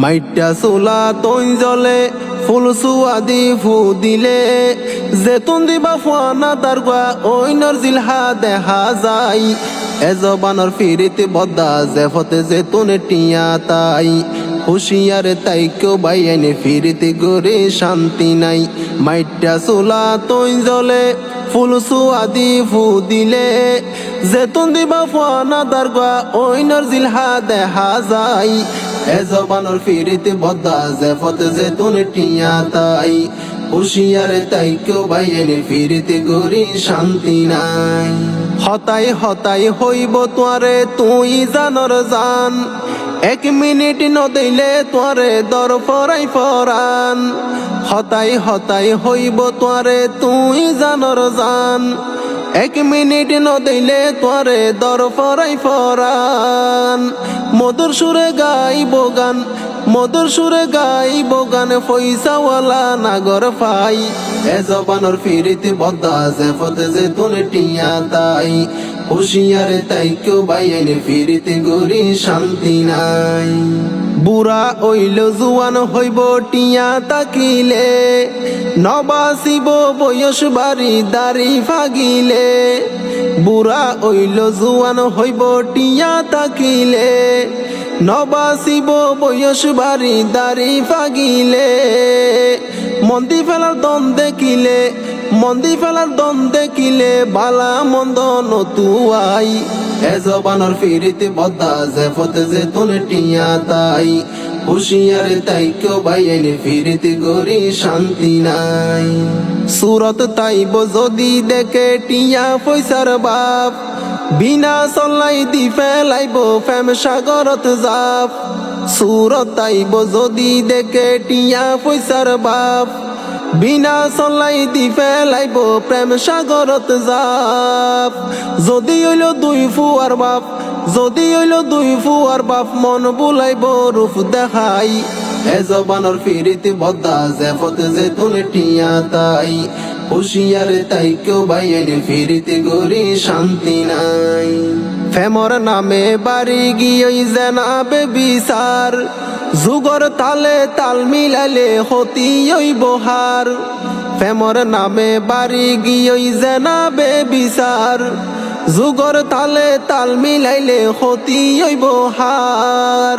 মাইটা চোলা তৈ জলে ফুল সুয়াদি ফু দিলে জেতুন দিবা ফুয়ানা দারগা ওইনর জিলহা দেখা যায় এজবানর ফিরিতে বদ্দা জেফতে জেতুন টিয়া তাই হুশিয়ারে তাই কেউ বাইনে ফিরিতে গরে শান্তি নাই মাইটা চোলা তৈ জলে ফুল সুয়াদি ফু দিলে জেতুন দিবা ফুয়ানা দারগা ওইনর জিলহা দেখা যায় এজবানর ফিরিতে বদ্দা জেফতে জেতুন টিয়া তাই হুশিয়ারে তাই কেউ বাইনে ফিরিতে গরি শান্তি নাই হতাই হতাই হইব তোয়ারে তুই জানর জান 1 মিনিট নদিলে তোয়ারে দর ফরাই ফরান হতাই হতাই হইব তোয়ারে তুই জানর জান 1 মিনিট নদিলে তোয়ারে দর ফরাই ফরান মধুর সুরে গাইব গান মধুর সুরে গাইব গান পয়সাওয়ালা নাগর পাই এজবানর ফিরিতে বদ্দা জেফতে জেতুন টিয়া তাই হুশিয়ারে তাই কেউ বাইনে ফিরিতে গরি শান্তি নাই বুড়া ওইল জুয়ান হইব টিয়া তাকিলে নবাসিব বয়স বাড়ি দাড়ি ফাগিলে বুড়া ওইল জুয়ান হইব টিয়া তাকিলে নবাসিব বয়স বাড়ি দাড়ি ফাগিলে মন্দি ফেলার দন দেখিলে মন্দি ফেলার দন দেখিলে বালা মন্দ নতুয়াই এজবানর ফিরিতে বদ্দা জেফতে জেতুন টিয়া তাই হুশিয়ারে তাই কেউ বাইনে ফিরিতে গরি শান্তি নাই সুরত তাইব যদি দেখে টিয়া পয়সার বাপ বিনা চলাই দি ফেলাইব ফেম সাগরত জাপ সুরত তাইব যদি দেখে টিয়া পয়সার বাপ বিনা চলাই দি ফেলাইব প্রেম সাগরত জাপ যদি হইল দুই ফুয়ার বাপ যদি হইল দুই ফুয়ার বাপ মন বুলাইব রূপ দেখাই এজবানর ফিরিতে বদ্দা জেফতে জেতুন টিয়া তাই হুশিয়ারে তাই কেউ বাইনে ফিরিতে গরি শান্তি নাই ফেমর নামে বাড়ি গিয়ে জানাবে বিচার যুগর তালে তাল মিলালে হতি বহার ফেমর নামে বাড়ি গিয়ে জানাবে বিচার যুগর তালে তাল মিলাইলে হতি বহার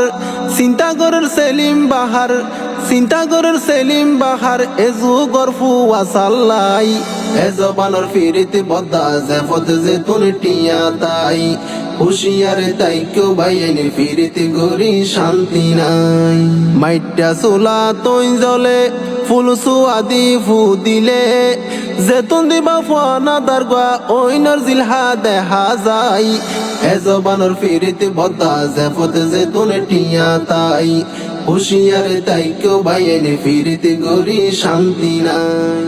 চিন্তা করার সেলিম বাহার চিন্তা করার সেলিম বাহার এ যুগর ফুয়া সাল্লাই এজবানর ফিরিতে বদ্দা জেফতে জেতুন টিয়া তাই হুশিয়ারে তাই কেউ বাইনে ফিরিতে গরি শান্তি নাই মাইটা চোলা তৈ জলে ফুল সুয়াদি ফু দিলে জেতুন দিবা ফুয়ানা দারগা ওইনর জিলহা দেখা যায় এজবানর ফিরিতে বদ্দা জেফতে জেতুন টিয়া তাই হুশিয়ারে তাই কেউ বাইনে ফিরিতে গরি শান্তি নাই।